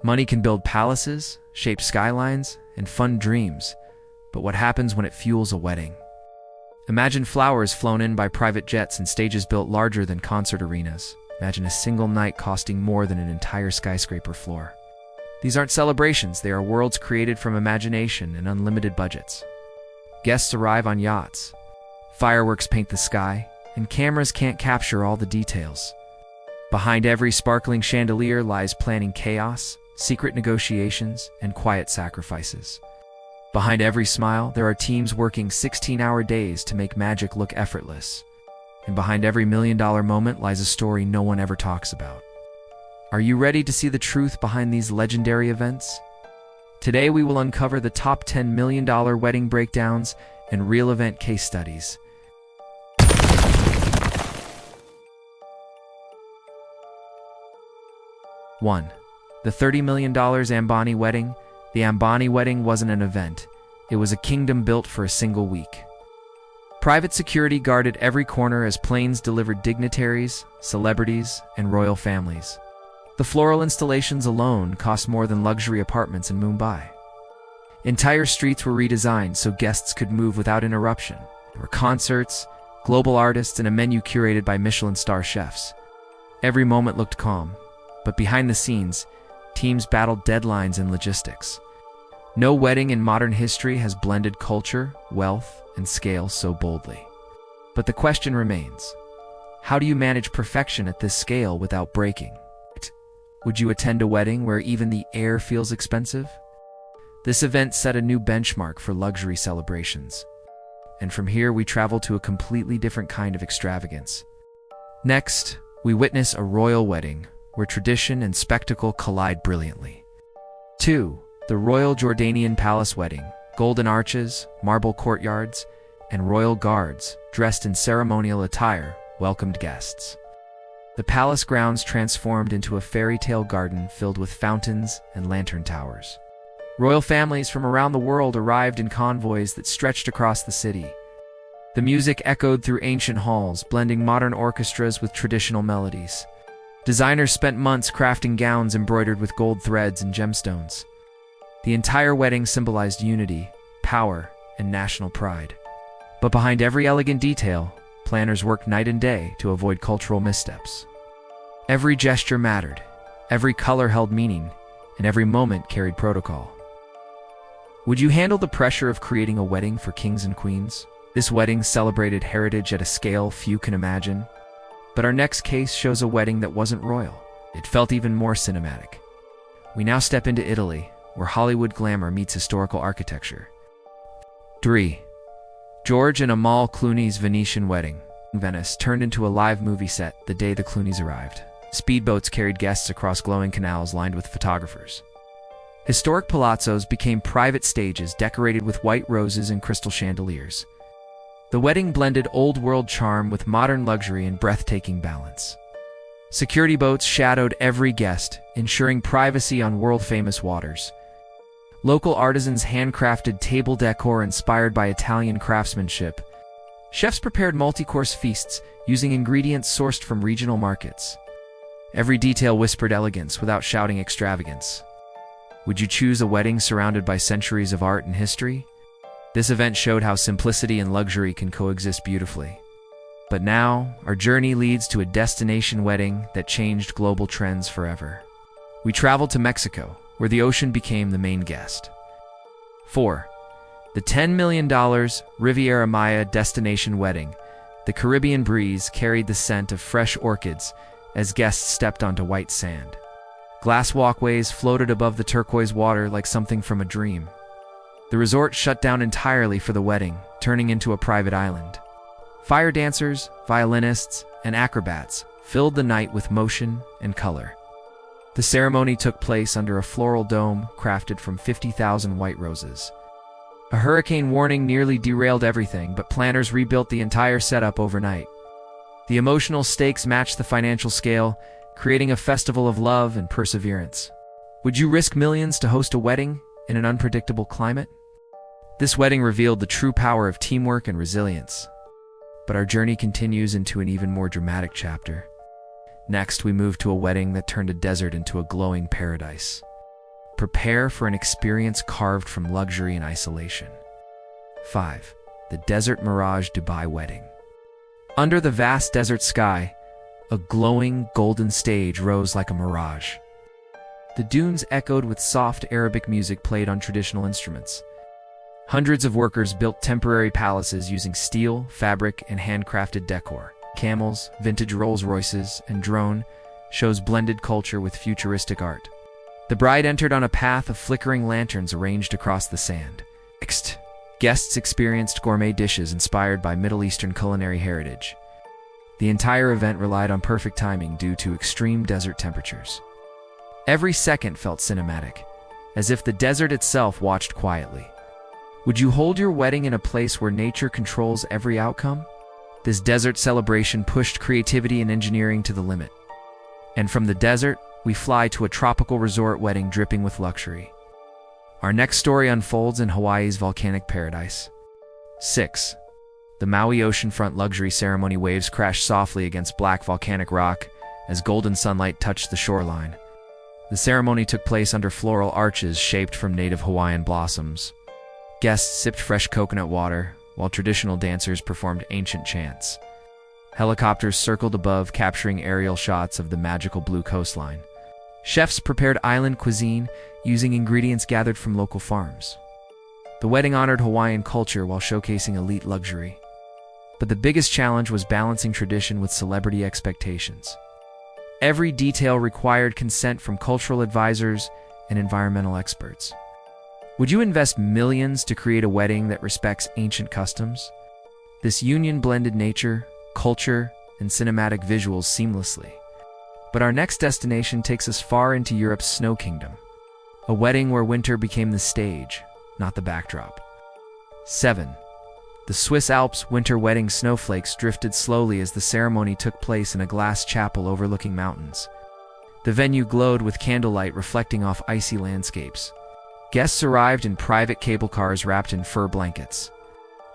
Money can build palaces, shape skylines, and fund dreams, but what happens when it fuels a wedding? Imagine flowers flown in by private jets and stages built larger than concert arenas. Imagine a single night costing more than an entire skyscraper floor. These aren't celebrations, they are worlds created from imagination and unlimited budgets. Guests arrive on yachts. Fireworks paint the sky, and cameras can't capture all the details. Behind every sparkling chandelier lies planning chaos, secret negotiations, and quiet sacrifices. Behind every smile, there are teams working 16-hour days to make magic look effortless. And behind every million-dollar moment lies a story no one ever talks about. Are you ready to see the truth behind these legendary events? Today we will uncover the top 10 million-dollar wedding breakdowns and real event case studies. One, the $30 million Ambani wedding. The Ambani wedding wasn't an event. It was a kingdom built for a single week. Private security guarded every corner as planes delivered dignitaries, celebrities, and royal families. The floral installations alone cost more than luxury apartments in Mumbai. Entire streets were redesigned so guests could move without interruption. There were concerts, global artists, and a menu curated by Michelin star chefs. Every moment looked calm, but behind the scenes, teams battled deadlines and logistics. No wedding in modern history has blended culture, wealth, and scale so boldly. But the question remains, how do you manage perfection at this scale without breaking? Would you attend a wedding where even the air feels expensive? This event set a new benchmark for luxury celebrations. And from here, we travel to a completely different kind of extravagance. Next, we witness a royal wedding where tradition and spectacle collide brilliantly. 2. The Royal Jordanian Palace Wedding. Golden arches, marble courtyards, and royal guards, dressed in ceremonial attire, welcomed guests. The palace grounds transformed into a fairy tale garden filled with fountains and lantern towers. Royal families from around the world arrived in convoys that stretched across the city. The music echoed through ancient halls, blending modern orchestras with traditional melodies. Designers spent months crafting gowns embroidered with gold threads and gemstones. The entire wedding symbolized unity, power, and national pride. But behind every elegant detail, planners worked night and day to avoid cultural missteps. Every gesture mattered, every color held meaning, and every moment carried protocol. Would you handle the pressure of creating a wedding for kings and queens? This wedding celebrated heritage at a scale few can imagine. But our next case shows a wedding that wasn't royal. It felt even more cinematic. We now step into Italy, where Hollywood glamour meets historical architecture. 3. George and Amal Clooney's Venetian wedding. Venice turned into a live movie set the day the Clooneys arrived. Speedboats carried guests across glowing canals lined with photographers. Historic palazzos became private stages decorated with white roses and crystal chandeliers. The wedding blended old-world charm with modern luxury and breathtaking balance. Security boats shadowed every guest, ensuring privacy on world-famous waters. Local artisans handcrafted table decor inspired by Italian craftsmanship. Chefs prepared multi-course feasts using ingredients sourced from regional markets. Every detail whispered elegance without shouting extravagance. Would you choose a wedding surrounded by centuries of art and history? This event showed how simplicity and luxury can coexist beautifully. But now, our journey leads to a destination wedding that changed global trends forever. We traveled to Mexico, where the ocean became the main guest. 4. The $10 million Riviera Maya destination wedding. The Caribbean breeze carried the scent of fresh orchids as guests stepped onto white sand. Glass walkways floated above the turquoise water like something from a dream. The resort shut down entirely for the wedding, turning into a private island. Fire dancers, violinists, and acrobats filled the night with motion and color. The ceremony took place under a floral dome crafted from 50,000 white roses. A hurricane warning nearly derailed everything, but planners rebuilt the entire setup overnight. The emotional stakes matched the financial scale, creating a festival of love and perseverance. Would you risk millions to host a wedding in an unpredictable climate? This wedding revealed the true power of teamwork and resilience. But our journey continues into an even more dramatic chapter. Next, we move to a wedding that turned a desert into a glowing paradise. Prepare for an experience carved from luxury and isolation. 5. The Desert Mirage Dubai Wedding. Under the vast desert sky, a glowing golden stage rose like a mirage. The dunes echoed with soft Arabic music played on traditional instruments. Hundreds of workers built temporary palaces using steel, fabric, and handcrafted decor. Camels, vintage Rolls-Royces, and drone shows blended culture with futuristic art. The bride entered on a path of flickering lanterns arranged across the sand. Next, guests experienced gourmet dishes inspired by Middle Eastern culinary heritage. The entire event relied on perfect timing due to extreme desert temperatures. Every second felt cinematic, as if the desert itself watched quietly. Would you hold your wedding in a place where nature controls every outcome? This desert celebration pushed creativity and engineering to the limit. And from the desert, we fly to a tropical resort wedding dripping with luxury. Our next story unfolds in Hawaii's volcanic paradise. 6. The Maui oceanfront luxury ceremony. Waves crashed softly against black volcanic rock as golden sunlight touched the shoreline. The ceremony took place under floral arches shaped from native Hawaiian blossoms. Guests sipped fresh coconut water, while traditional dancers performed ancient chants. Helicopters circled above, capturing aerial shots of the magical blue coastline. Chefs prepared island cuisine using ingredients gathered from local farms. The wedding honored Hawaiian culture while showcasing elite luxury. But the biggest challenge was balancing tradition with celebrity expectations. Every detail required consent from cultural advisors and environmental experts. Would you invest millions to create a wedding that respects ancient customs? This union blended nature, culture, and cinematic visuals seamlessly. But our next destination takes us far into Europe's snow kingdom. A wedding where winter became the stage, not the backdrop. 7. The Swiss Alps winter wedding. Snowflakes drifted slowly as the ceremony took place in a glass chapel overlooking mountains. The venue glowed with candlelight reflecting off icy landscapes. Guests arrived in private cable cars wrapped in fur blankets.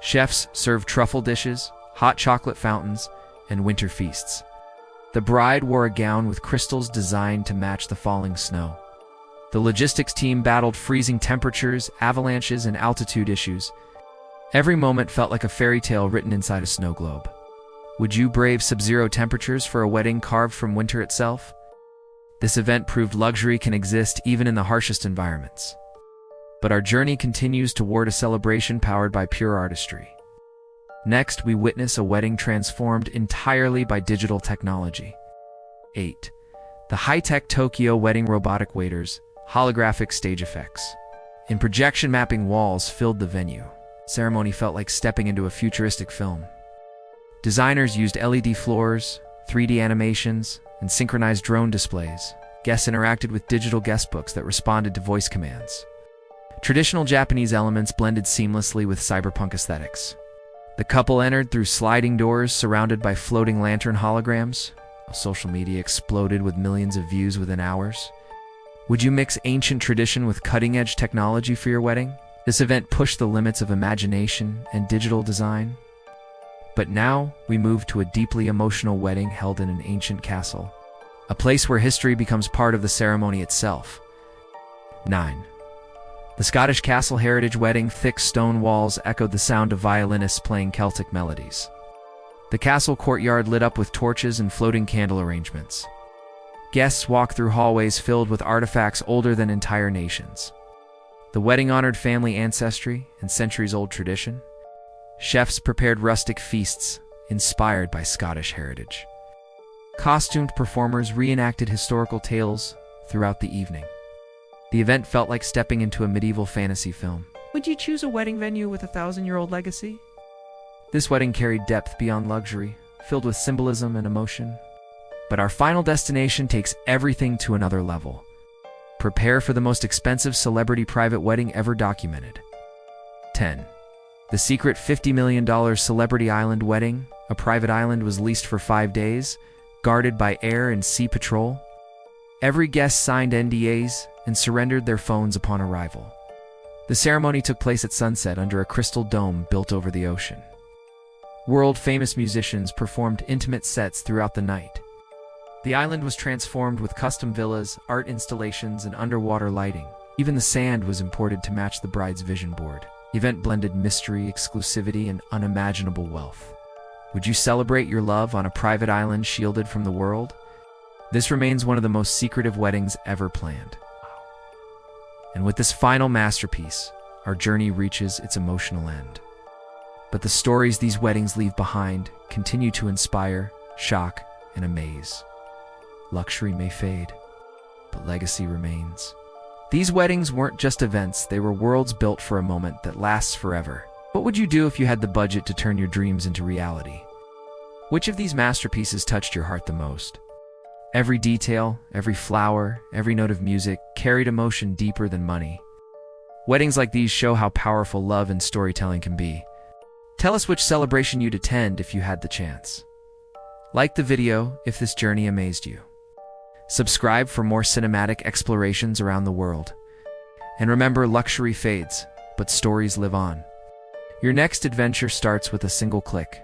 Chefs served truffle dishes, hot chocolate fountains, and winter feasts. The bride wore a gown with crystals designed to match the falling snow. The logistics team battled freezing temperatures, avalanches, and altitude issues. Every moment felt like a fairy tale written inside a snow globe. Would you brave sub-zero temperatures for a wedding carved from winter itself? This event proved luxury can exist even in the harshest environments. But our journey continues toward a celebration powered by pure artistry. Next, we witness a wedding transformed entirely by digital technology. 8. The high-tech Tokyo wedding. Robotic waiters, holographic stage effects, and projection mapping walls filled the venue. Ceremony felt like stepping into a futuristic film. Designers used LED floors, 3D animations, and synchronized drone displays. Guests interacted with digital guestbooks that responded to voice commands. Traditional Japanese elements blended seamlessly with cyberpunk aesthetics. The couple entered through sliding doors surrounded by floating lantern holograms. Social media exploded with millions of views within hours. Would you mix ancient tradition with cutting-edge technology for your wedding? This event pushed the limits of imagination and digital design. But now, we move to a deeply emotional wedding held in an ancient castle, a place where history becomes part of the ceremony itself. 9. The Scottish Castle Heritage Wedding. Thick stone walls echoed the sound of violinists playing Celtic melodies. The castle courtyard lit up with torches and floating candle arrangements. Guests walked through hallways filled with artifacts older than entire nations. The wedding honored family ancestry and centuries-old tradition. Chefs prepared rustic feasts inspired by Scottish heritage. Costumed performers reenacted historical tales throughout the evening. The event felt like stepping into a medieval fantasy film. Would you choose a wedding venue with a 1,000-year-old legacy? This wedding carried depth beyond luxury, filled with symbolism and emotion. But our final destination takes everything to another level. Prepare for the most expensive celebrity private wedding ever documented. 10. The secret $50 million Celebrity Island Wedding. A private island was leased for 5 days, guarded by air and sea patrol. Every guest signed NDAs and surrendered their phones upon arrival. The ceremony took place at sunset under a crystal dome built over the ocean. World-famous musicians performed intimate sets throughout the night. The island was transformed with custom villas, art installations, and underwater lighting. Even the sand was imported to match the bride's vision board. The event blended mystery, exclusivity, and unimaginable wealth. Would you celebrate your love on a private island shielded from the world? This remains one of the most secretive weddings ever planned. And with this final masterpiece, our journey reaches its emotional end. But the stories these weddings leave behind continue to inspire, shock, and amaze. Luxury may fade, but legacy remains. These weddings weren't just events, they were worlds built for a moment that lasts forever. What would you do if you had the budget to turn your dreams into reality? Which of these masterpieces touched your heart the most? Every detail, every flower, every note of music carried emotion deeper than money. Weddings like these show how powerful love and storytelling can be. Tell us which celebration you'd attend if you had the chance. Like the video if this journey amazed you. Subscribe for more cinematic explorations around the world. And remember, luxury fades, but stories live on. Your next adventure starts with a single click.